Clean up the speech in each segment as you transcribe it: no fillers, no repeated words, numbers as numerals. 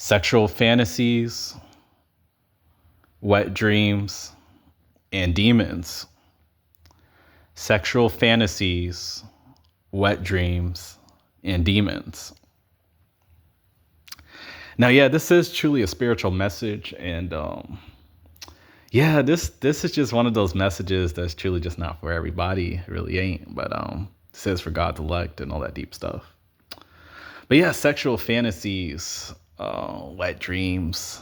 sexual fantasies, wet dreams, and demons. Sexual fantasies, wet dreams, and demons. Now, yeah, this is truly a spiritual message, and yeah, this is just one of those messages that's truly just not for everybody. It really ain't, but it says for God's elect and all that deep stuff. But yeah, sexual fantasies, wet dreams,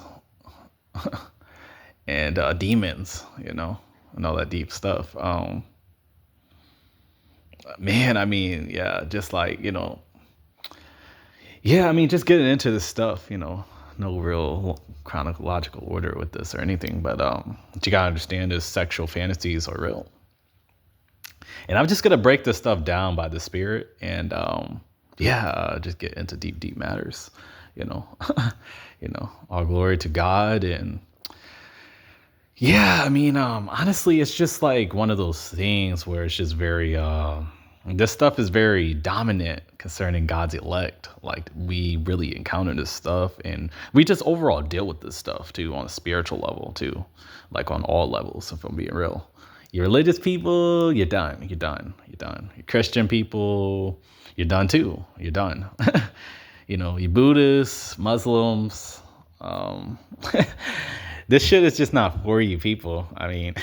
and demons, and all that deep stuff. Man, I mean, yeah, just like, yeah, I mean, just getting into this stuff, no real chronological order with this or anything, but what you gotta understand is sexual fantasies are real. And I'm just gonna break this stuff down by the Spirit, and yeah, just get into deep, deep matters, you know, all glory to God. And yeah, I mean, honestly, it's just like one of those things where it's just very, this stuff is very dominant concerning God's elect. Like, we really encounter this stuff, and we just overall deal with this stuff too on a spiritual level too, like on all levels, if I'm being real. You religious people, you're done. You're done. You're done. You Christian people, you're done too. You're done. You Buddhists, Muslims, this shit is just not for you people. I mean,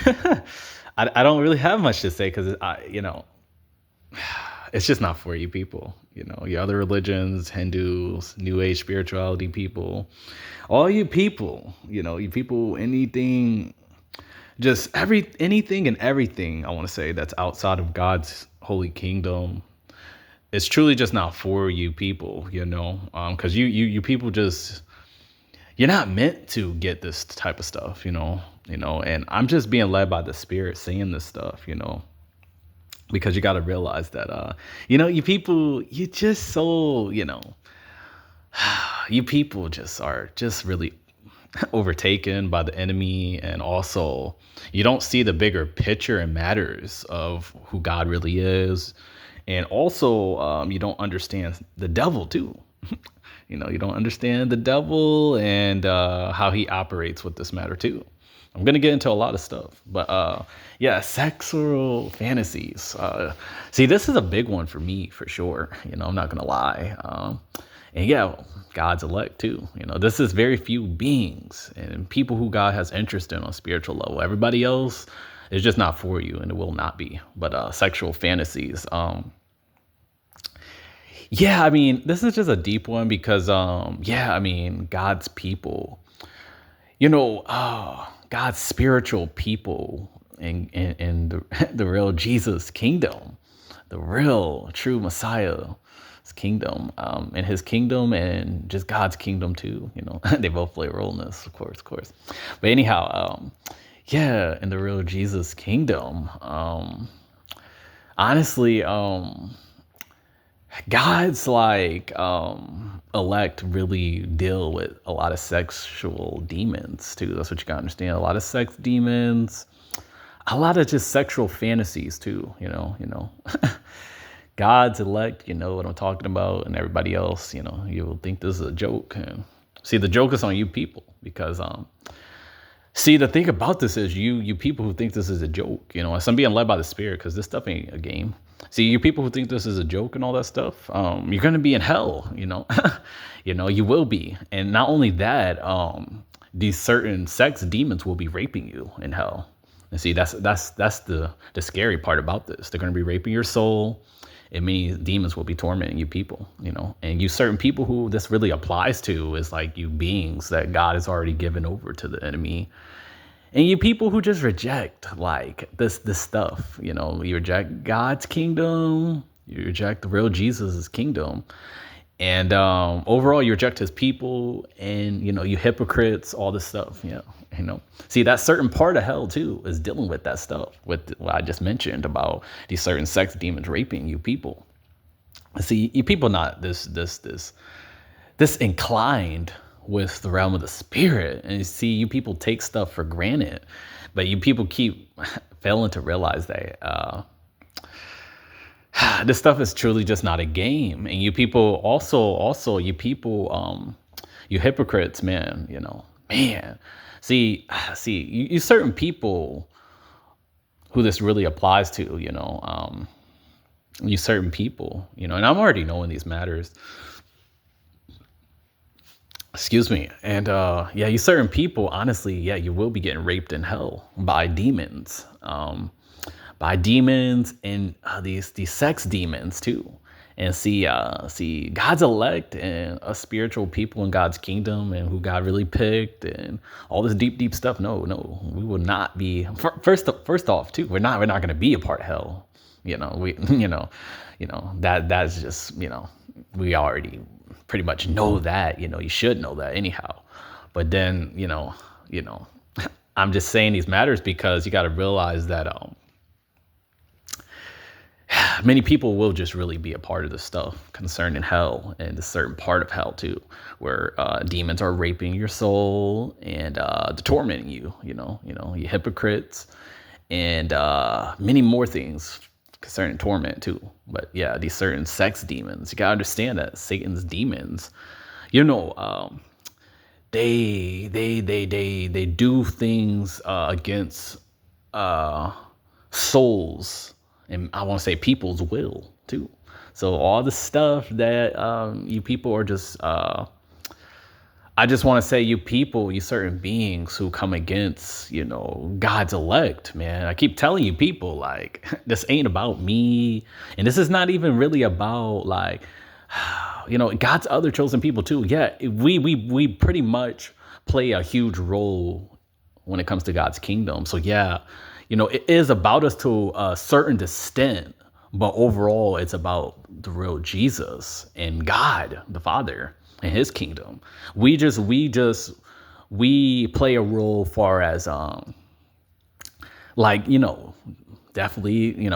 I don't really have much to say because it's just not for you people. Your other religions, Hindus, New Age spirituality people, all you people, you people, anything, just anything and everything, I want to say, that's outside of God's holy kingdom. It's truly just not for you people, because you people just, you're not meant to get this type of stuff, and I'm just being led by the Spirit saying this stuff, because you got to realize that, you people, you just so, you people just are just really overtaken by the enemy. And also, you don't see the bigger picture and matters of who God really is. And also, you don't understand the devil too. You don't understand the devil and how he operates with this matter too. I'm going to get into a lot of stuff, but yeah, sexual fantasies. See, this is a big one for me, for sure. I'm not going to lie. And yeah, God's elect too. This is very few beings and people who God has interest in on a spiritual level. Everybody else is just not for you, and it will not be. But sexual fantasies. Yeah, I mean, this is just a deep one because, yeah, I mean, God's people, God's spiritual people in the real Jesus kingdom, the real true Messiah's kingdom, and his kingdom and just God's kingdom too. They both play a role in this, of course. But anyhow, yeah, in the real Jesus kingdom, honestly, God's like elect really deal with a lot of sexual demons too. That's what you gotta understand. A lot of sex demons, a lot of just sexual fantasies too. God's elect, you know what I'm talking about, and everybody else, you will think this is a joke. And see, the joke is on you people because see, the thing about this is you people who think this is a joke, as I'm being led by the Spirit, because this stuff ain't a game. See, you people who think this is a joke and all that stuff, you're going to be in hell, you will be. And not only that, these certain sex demons will be raping you in hell. And see, that's the scary part about this. They're going to be raping your soul, and many demons will be tormenting you people, and you certain people who this really applies to is like you beings that God has already given over to the enemy. And you people who just reject like this stuff, you reject God's kingdom, you reject the real Jesus' kingdom. And overall, you reject his people, and, you hypocrites, all this stuff, See, that certain part of hell, too, is dealing with that stuff, with what I just mentioned about these certain sex demons raping you people. See, you people not this inclined with the realm of the Spirit. And you see, you people take stuff for granted, but you people keep failing to realize that this stuff is truly just not a game. And you people also you people You hypocrites, man, man. See, you certain people who this really applies to, you certain people, and I'm already knowing these matters. Excuse me. And yeah, you certain people, honestly, yeah, you will be getting raped in hell by demons. By demons and these sex demons too. And see God's elect and us spiritual people in God's kingdom and who God really picked and all this deep stuff. No, we will not be. First off, too, we're not going to be a part of hell. We that's just we already pretty much know that. You should know that anyhow. But then I'm just saying these matters because you got to realize that many people will just really be a part of the stuff concerning hell and a certain part of hell too, where demons are raping your soul and tormenting you, you hypocrites, and many more things concerning torment too. But yeah, these certain sex demons, you gotta understand that Satan's demons, they do things against souls, and I want to say people's will too. So all the stuff that you people are just, I just want to say you people, you certain beings who come against, God's elect, man. I keep telling you people, like, this ain't about me. And this is not even really about like, God's other chosen people too. Yeah, we pretty much play a huge role when it comes to God's kingdom. So yeah, it is about us to a certain extent, but overall it's about the real Jesus and God, the Father, and his kingdom. We play a role far as definitely,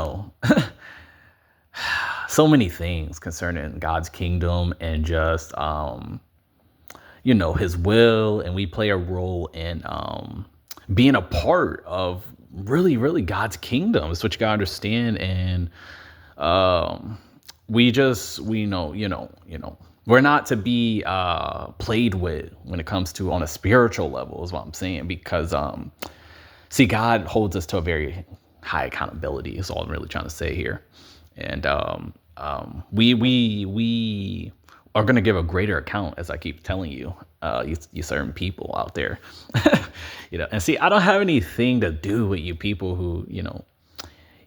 so many things concerning God's kingdom and just his will, and we play a role in being a part of really God's kingdom. It's what you gotta understand. And we know we're not to be played with when it comes to on a spiritual level, is what I'm saying, because see, God holds us to a very high accountability is all I'm really trying to say here. And we are going to give a greater account, as I keep telling you, you certain people out there. And see, I don't have anything to do with you people who,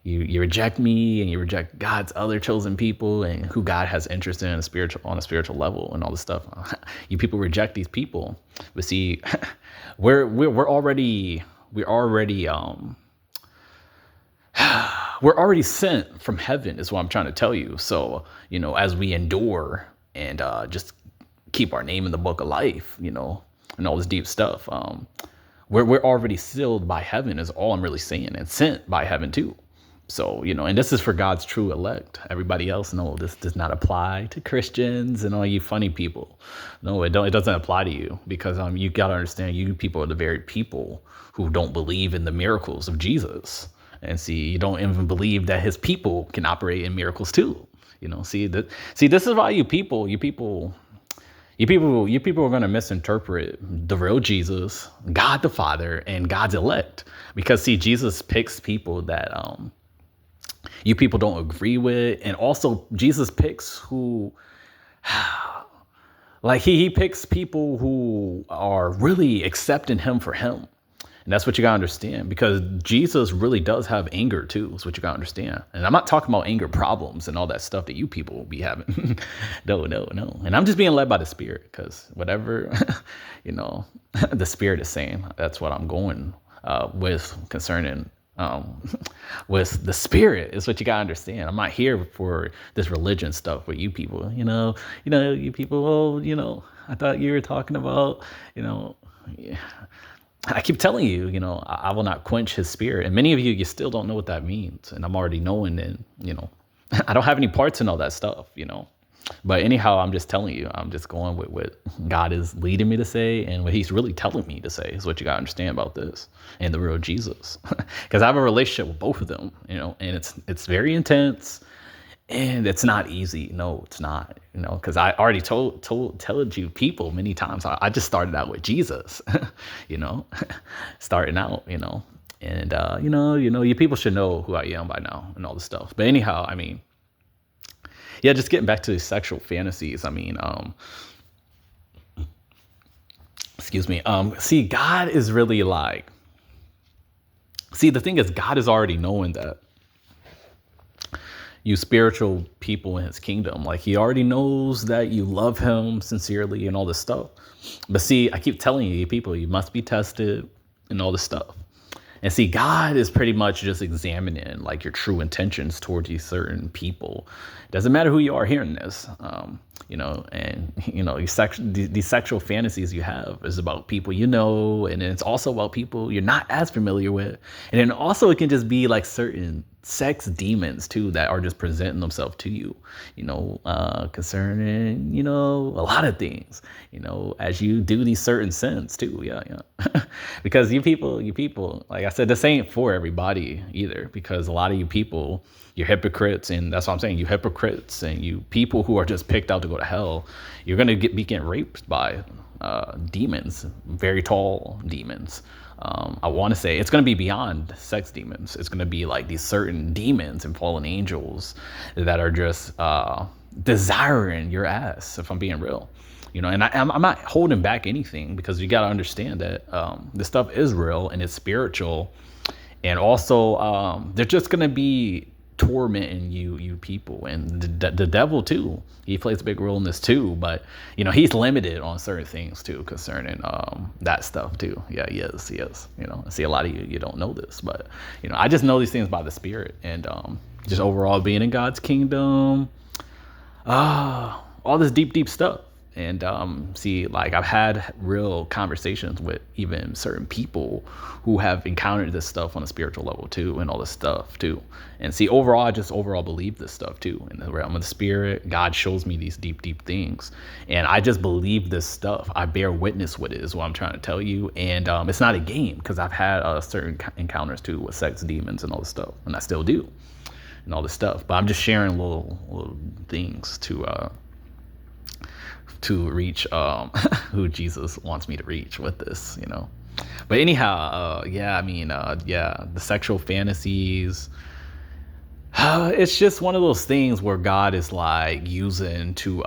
you reject me and you reject God's other chosen people and who God has interest in on a spiritual level and all this stuff. You people reject these people, but see, we're already we're already sent from heaven, is what I'm trying to tell you. So as we endure and just keep our name in the book of life, and all this deep stuff, we're already sealed by heaven, is all I'm really saying, and sent by heaven too. So, and this is for God's true elect. Everybody else, no, this does not apply to Christians and all you funny people. No, it doesn't apply to you, because you got to understand, you people are the very people who don't believe in the miracles of Jesus. And see, you don't even believe that his people can operate in miracles too. See, this is why you people are going to misinterpret the real Jesus, God the Father, and God's elect. Because see, Jesus picks people that you people don't agree with, and also Jesus picks who, like he picks people who are really accepting him for him. And that's what you gotta understand, because Jesus really does have anger too. Is what you gotta understand. And I'm not talking about anger problems and all that stuff that you people will be having. No. And I'm just being led by the Spirit, because whatever the Spirit is saying, that's what I'm going with concerning with the Spirit, is what you gotta understand. I'm not here for this religion stuff with you people. You people. Oh, I thought you were talking about. Yeah. I keep telling you, I will not quench his spirit. And many of you still don't know what that means. And I'm already knowing, and, I don't have any parts in all that stuff, But anyhow, I'm just telling you, I'm just going with what God is leading me to say, and what he's really telling me to say is what you got to understand about this and the real Jesus. Because I have a relationship with both of them, and it's very intense. And it's not easy. No, it's not. Because I already told you people many times. I just started out with Jesus. you know, starting out. And you people should know who I am by now and all this stuff. But anyhow, I mean, yeah, just getting back to the sexual fantasies. I mean, excuse me. See, God is really like. See, the thing is, God is already knowing that you spiritual people in his kingdom. Like he already knows that you love him sincerely and all this stuff. But see, I keep telling you, people, you must be tested and all this stuff. And see, God is pretty much just examining like your true intentions towards these certain people. It doesn't matter who you are hearing this, these sexual fantasies you have is about people and it's also about people you're not as familiar with. And then also it can just be like certain sex demons too that are just presenting themselves to you, concerning, a lot of things, as you do these certain sins too. Yeah. Because you people, like I said, this ain't for everybody either, because a lot of you people, you're hypocrites, and that's what I'm saying. You hypocrites and you people who are just picked out to go to hell, you're gonna be getting raped by demons, very tall demons. I want to say it's going to be beyond sex demons. It's going to be like these certain demons and fallen angels that are just desiring your ass, if I'm being real. And I'm not holding back anything, because you got to understand that this stuff is real and it's spiritual. And also, they're just going to be tormenting you people, and the devil too. He plays a big role in this too, but he's limited on certain things too concerning that stuff too. Yeah, he is. I see a lot of you don't know this, but I just know these things by the Spirit, and just overall being in God's kingdom, all this deep stuff. And see, like I've had real conversations with even certain people who have encountered this stuff on a spiritual level too, and all this stuff too. And see, overall, I just believe this stuff too. In the realm of the Spirit, God shows me these deep things, and I just believe this stuff. I bear witness with it, is what I'm trying to tell you. And it's not a game, because I've had certain encounters too with sex demons and all this stuff, and I still do, and all this stuff. But I'm just sharing little things to reach who Jesus wants me to reach with this. But anyhow, the sexual fantasies, it's just one of those things where God is like using to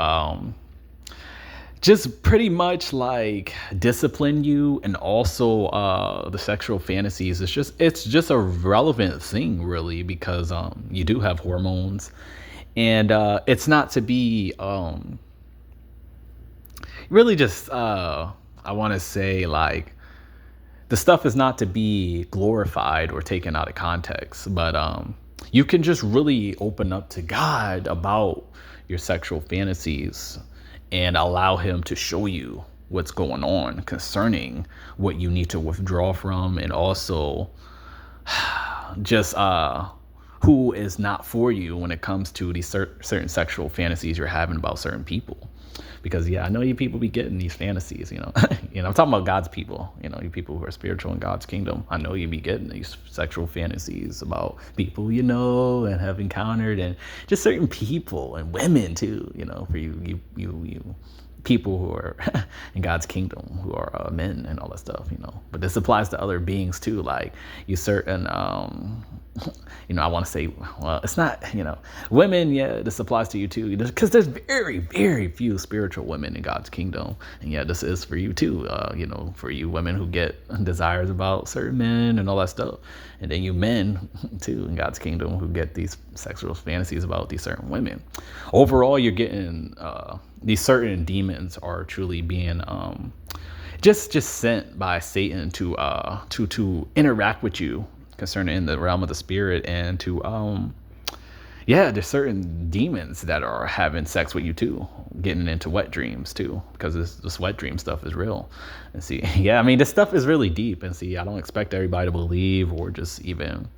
just pretty much like discipline you. And also the sexual fantasies, it's just a relevant thing really, because you do have hormones, and it's not to be really just I want to say, like, the stuff is not to be glorified or taken out of context, but you can just really open up to God about your sexual fantasies and allow him to show you what's going on concerning what you need to withdraw from, and also just who is not for you when it comes to these certain sexual fantasies you're having about certain people. Because I know you people be getting these fantasies, I'm talking about God's people, you people who are spiritual in God's kingdom. I know you be getting these sexual fantasies about people and have encountered, and just certain people and women too, for you people who are in God's kingdom, who are men and all that stuff, But this applies to other beings too, like you certain I want to say, well, it's not, women, this applies to you too, because there's very, very few spiritual women in God's kingdom. And this is for you too, for you women who get desires about certain men and all that stuff. And then you men too in God's kingdom who get these sexual fantasies about these certain women. Overall, you're getting these certain demons are truly being just sent by Satan to interact with you concerning in the realm of the Spirit, and to there's certain demons that are having sex with you too, getting into wet dreams too, because this wet dream stuff is real. And see, this stuff is really deep. And see, I don't expect everybody to believe or just even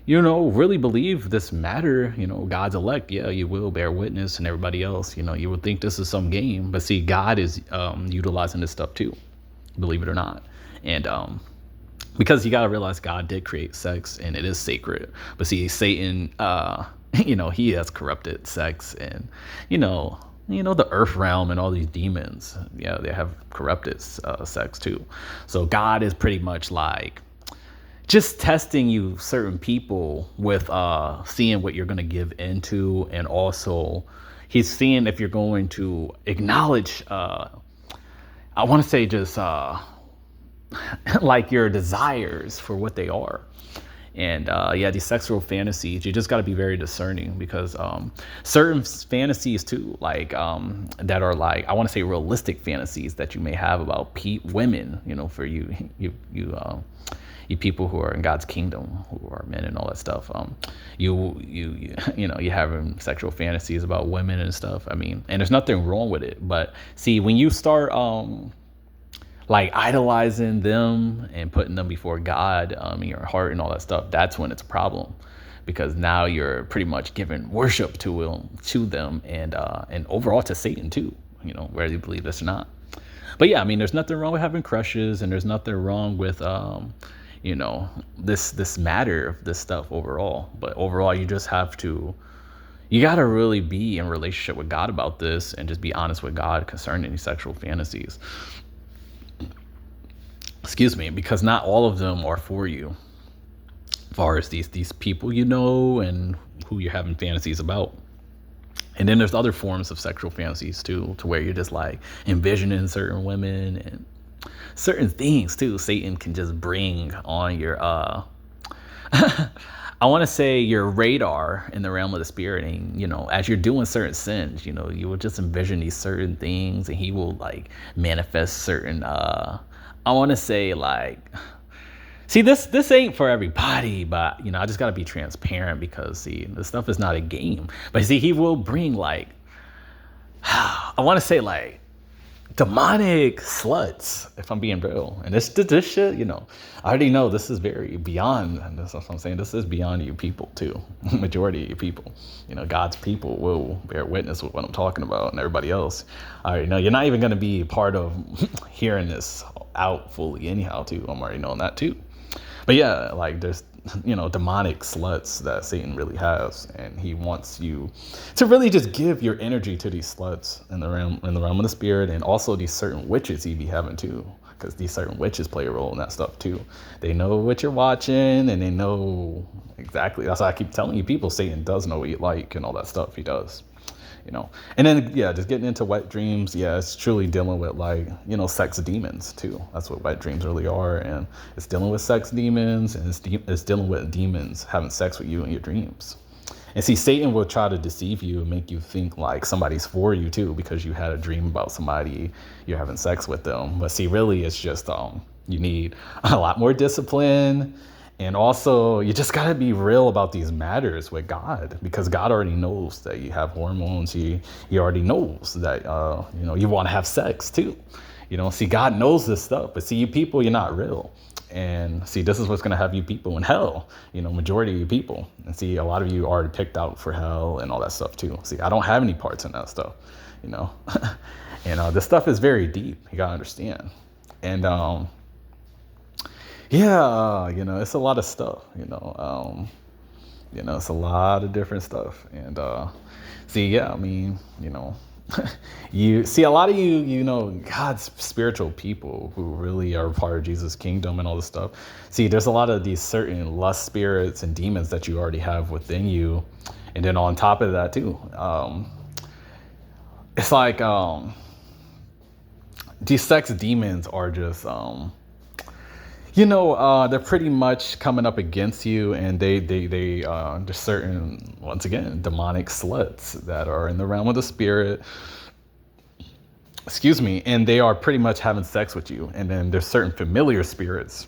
really believe this matter. God's elect, you will bear witness, and everybody else, you would think this is some game, but see, God is utilizing this stuff too, believe it or not. And because you got to realize God did create sex and it is sacred. But see, Satan he has corrupted sex, and you know the earth realm and all these demons, yeah, they have corrupted sex too. So God is pretty much like just testing you, certain people, with seeing what you're going to give into, and also he's seeing if you're going to acknowledge, I want to say, just like your desires for what they are. And yeah, these sexual fantasies, you just got to be very discerning, because certain fantasies too, like that are like, I want to say, realistic fantasies that you may have about women, for you people who are in God's kingdom, who are men and all that stuff. You having sexual fantasies about women and stuff. I mean, and there's nothing wrong with it, but see, when you start like idolizing them and putting them before God in your heart and all that stuff, that's when it's a problem, because now you're pretty much giving worship to them, and overall to Satan too, whether you believe this or not. But yeah, I mean, there's nothing wrong with having crushes, and there's nothing wrong with this matter of this stuff overall. But overall, you just have to, you got to really be in relationship with God about this, and just be honest with God concerning these sexual fantasies. Excuse me, because not all of them are for you, as far as these people and who you're having fantasies about. And then there's other forms of sexual fantasies too, to where you're just like envisioning certain women and certain things too. Satan can just bring on your I want to say your radar in the realm of the spirit, and as you're doing certain sins, you will just envision these certain things, and he will like manifest certain I want to say, like, see, this ain't for everybody, but I just gotta be transparent, because see, this stuff is not a game. But see, he will bring like I want to say, like, demonic sluts, if I'm being real. And this shit, I already know this is very beyond, and that's what I'm saying. This is beyond you people too. Majority of you people, God's people will bear witness with what I'm talking about, and everybody else. I already know you're not even going to be part of hearing this out fully anyhow too. I'm already knowing that too. But yeah, like, there's demonic sluts that Satan really has, and he wants you to really just give your energy to these sluts in the realm of the spirit, and also these certain witches he be having too, because these certain witches play a role in that stuff too. They know what you're watching, and they know exactly. That's why I keep telling you people, Satan does know what you like and all that stuff. He does. And then, yeah, just getting into wet dreams. Yeah, it's truly dealing with, like, sex demons too. That's what wet dreams really are. And it's dealing with sex demons, and it's dealing with demons having sex with you in your dreams. And see, Satan will try to deceive you and make you think like somebody's for you too, because you had a dream about somebody, you're having sex with them. But see, really, it's just you need a lot more discipline. And also, you just got to be real about these matters with God, because God already knows that you have hormones. He already knows that, you want to have sex too. See, God knows this stuff. But see, you people, you're not real. And see, this is what's going to have you people in hell, majority of you people. And see, a lot of you are already picked out for hell and all that stuff too. See, I don't have any parts in that stuff, and this stuff is very deep. You got to understand. And, yeah, it's a lot of stuff, it's a lot of different stuff. And see, yeah, I mean, you see a lot of God's spiritual people who really are part of Jesus' kingdom and all this stuff. See, there's a lot of these certain lust spirits and demons that you already have within you. And then on top of that too, it's like these sex demons are just they're pretty much coming up against you, and they there's certain, once again, demonic sluts that are in the realm of the spirit. Excuse me, and they are pretty much having sex with you. And then there's certain familiar spirits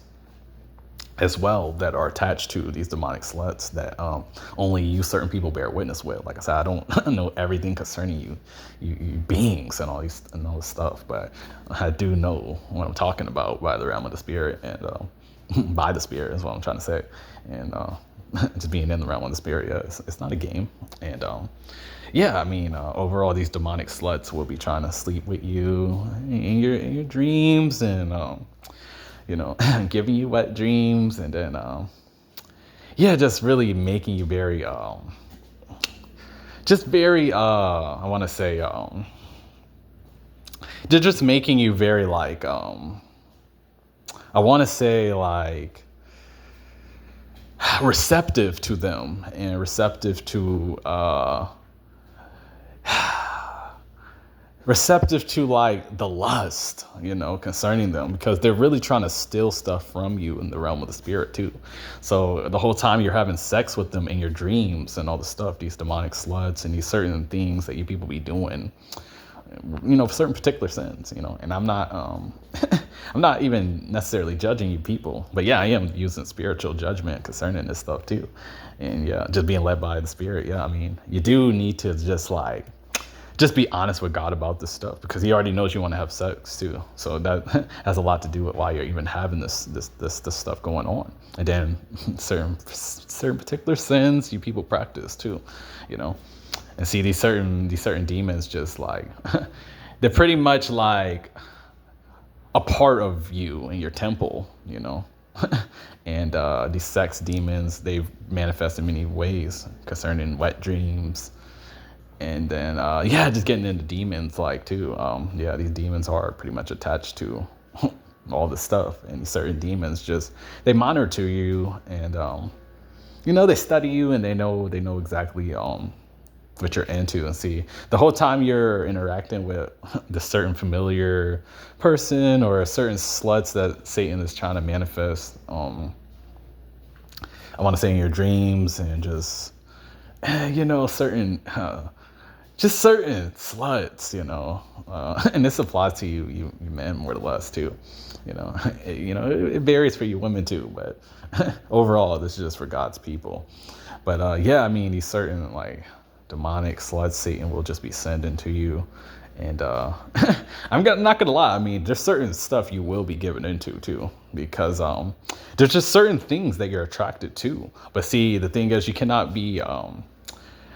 as well that are attached to these demonic sluts that only you certain people bear witness with. Like I said, I don't know everything concerning you beings and all this stuff, but I do know what I'm talking about by the realm of the spirit, and by the spirit is what I'm trying to say. And just being in the realm of the spirit, yeah, it's not a game. And yeah, I mean, overall, these demonic sluts will be trying to sleep with you in your dreams, and giving you wet dreams, and then yeah, just really making you very just very I want to say they're just making you very like I want to say like receptive to them and receptive to like the lust, concerning them, because they're really trying to steal stuff from you in the realm of the spirit too. So the whole time you're having sex with them in your dreams and all the stuff, these demonic sluts and these certain things that you people be doing, certain particular sins, and I'm not, I'm not even necessarily judging you people, but yeah, I am using spiritual judgment concerning this stuff too. And yeah, just being led by the spirit. Yeah. I mean, you do need to just be honest with God about this stuff, because he already knows you want to have sex too. So that has a lot to do with why you're even having this stuff going on. And then certain particular sins you people practice too, and see these certain demons just like they're pretty much like a part of you in your temple, and these sex demons, they manifest in many ways concerning wet dreams. And then just getting into demons like too. These demons are pretty much attached to all this stuff, and these certain demons just, they monitor you, and they study you, and they know exactly what you're into. And see, the whole time you're interacting with the certain familiar person or certain sluts that Satan is trying to manifest, I want to say in your dreams, and just certain just certain sluts, and this applies to you men more or less too, it varies for you women too, but overall this is just for God's people. But I mean, these certain like demonic sluts Satan will just be sending to you, and not gonna lie, I mean, there's certain stuff you will be given into too, because there's just certain things that you're attracted to. But see, the thing is, you cannot be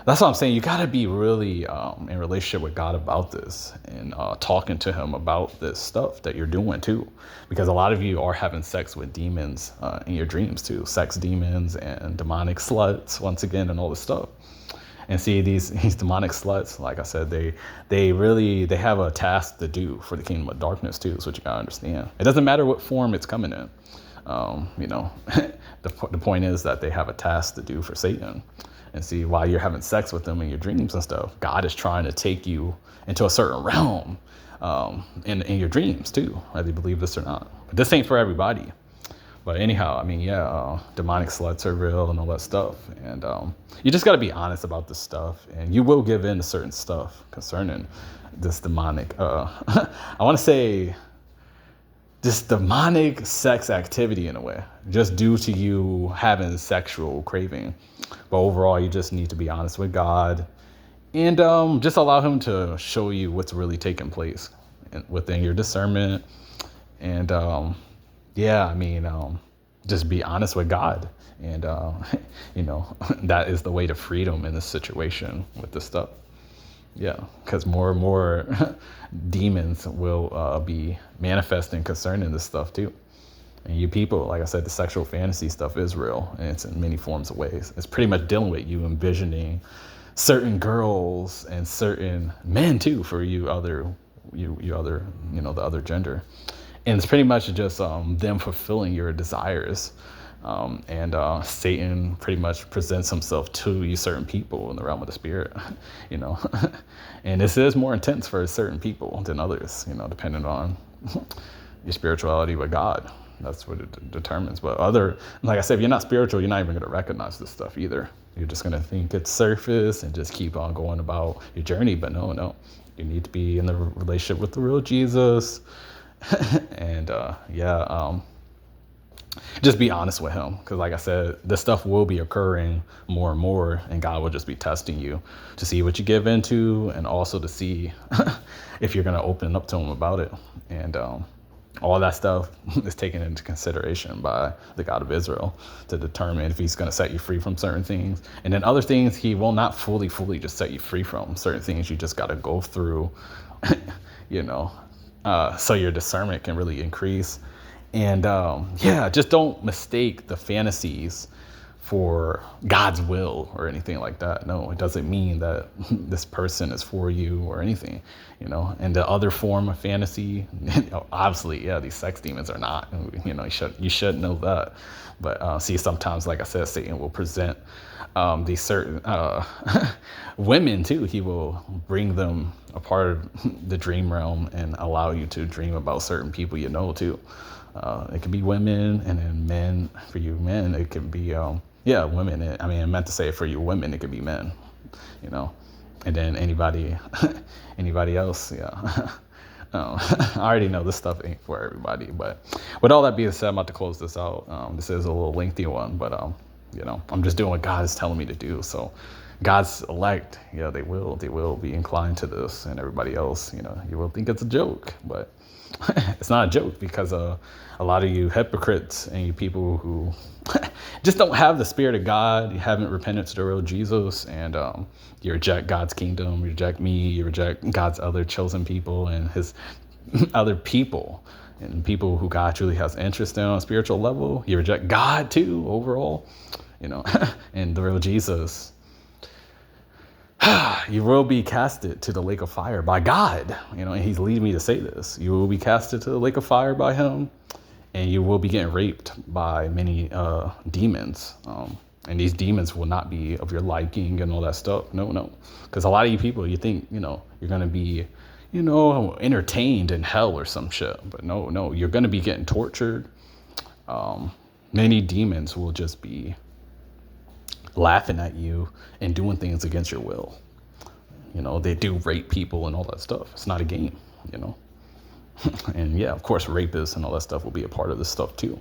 that's what I'm saying. You got to be really in relationship with God about this, and talking to him about this stuff that you're doing too. Because a lot of you are having sex with demons in your dreams too. Sex demons and demonic sluts, once again, and all this stuff. And see, these demonic sluts, like I said, they have a task to do for the kingdom of darkness too. So what you got to understand. It doesn't matter what form it's coming in. The point is that they have a task to do for Satan. And see, while you're having sex with them in your dreams and stuff, God is trying to take you into a certain realm in your dreams too, whether you believe this or not. But this ain't for everybody. But anyhow, I mean, demonic sluts are real and all that stuff. And you just got to be honest about this stuff. And you will give in to certain stuff concerning this demonic, I want to say, this demonic sex activity in a way, just due to you having sexual craving. But overall, you just need to be honest with God, and just allow him to show you what's really taking place within your discernment. And just be honest with God, and that is the way to freedom in this situation with this stuff. Yeah, because more and more demons will be manifesting concerning this stuff too. And you people, like I said, the sexual fantasy stuff is real, and it's in many forms of ways. It's pretty much dealing with you envisioning certain girls and certain men too, for you other, the other gender. And it's pretty much just them fulfilling your desires. And Satan pretty much presents himself to you certain people in the realm of the spirit, and this is more intense for certain people than others, depending on your spirituality with God. That's what it determines. But like I said, if you're not spiritual, you're not even going to recognize this stuff either. You're just going to think it's surface and just keep on going about your journey. But no, you need to be in the relationship with the real Jesus. And just be honest with him, because like I said, this stuff will be occurring more and more, and God will just be testing you to see what you give into, and also to see if you're going to open up to him about it. And all that stuff is taken into consideration by the God of Israel to determine if he's going to set you free from certain things. And then other things he will not fully just set you free from. Certain things you just got to go through, so your discernment can really increase. And just don't mistake the fantasies for God's will or anything like that. No, it doesn't mean that this person is for you or anything, And the other form of fantasy, obviously, yeah, these sex demons are not. You should know that. But see, sometimes, like I said, Satan will present these certain women too. He will bring them a part of the dream realm and allow you to dream about certain people too. It could be women, and then men. For you men, it could be women. I mean, I meant to say for you women, it could be men, and then anybody else, yeah. I already know this stuff ain't for everybody, but with all that being said, I'm about to close this out. This is a little lengthy one, but I'm just doing what God is telling me to do. So God's elect, they will be inclined to this, and everybody else, you will think it's a joke, but it's not a joke, because a lot of you hypocrites and you people who just don't have the spirit of God, you haven't repented to the real Jesus, and you reject God's kingdom, you reject me, you reject God's other chosen people and his other people, and people who God truly has interest in on a spiritual level. You reject God too, overall, and the real Jesus. You will be casted to the lake of fire by God, and he's leading me to say this. You will be casted to the lake of fire by him, and you will be getting raped by many demons. And these demons will not be of your liking and all that stuff. No. Because a lot of you people, you think, you're going to be, entertained in hell or some shit. But no, you're going to be getting tortured. Many demons will just be laughing at you and doing things against your will. They do rape people and all that stuff. It's not a game, And yeah, of course, rapists and all that stuff will be a part of this stuff too,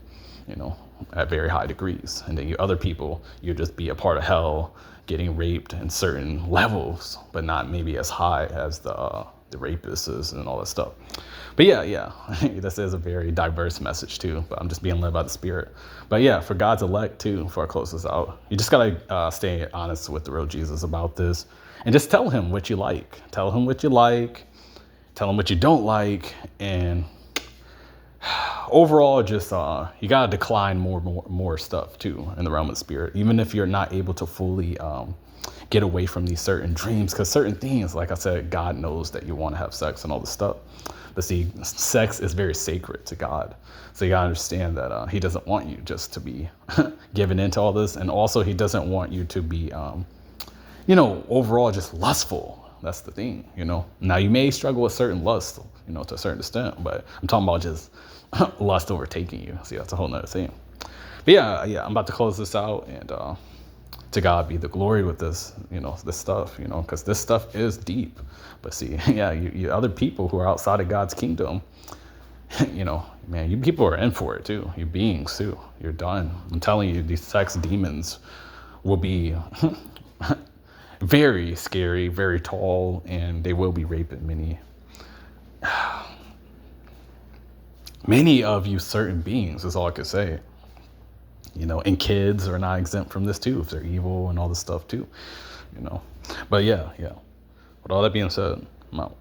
at very high degrees. And then you other people, you'll just be a part of hell, getting raped in certain levels, but not maybe as high as the rapists is and all that stuff. But yeah, this is a very diverse message too, but I'm just being led by the Spirit. But yeah, for God's elect too, before I close this out, you just gotta stay honest with the real Jesus about this, and just tell him what you like. Tell him what you like, tell him what you don't like, and overall, just you gotta decline more stuff too in the realm of the Spirit, even if you're not able to fully get away from these certain dreams, because certain things, like I said, God knows that you want to have sex and all this stuff. But see, sex is very sacred to God. So you gotta understand that he doesn't want you just to be given into all this. And also he doesn't want you to be, overall just lustful. That's the thing, Now you may struggle with certain lust, to a certain extent, but I'm talking about just lust overtaking you. See, that's a whole nother thing. But yeah, I'm about to close this out, and to God be the glory with this, this stuff, because this stuff is deep. But see, yeah, you other people who are outside of God's kingdom, man, you people are in for it too. You beings too. You're done. I'm telling you, these sex demons will be very scary, very tall, and they will be raping many of you certain beings, is all I could say. And kids are not exempt from this too, if they're evil and all this stuff too, But yeah. With all that being said, I'm out.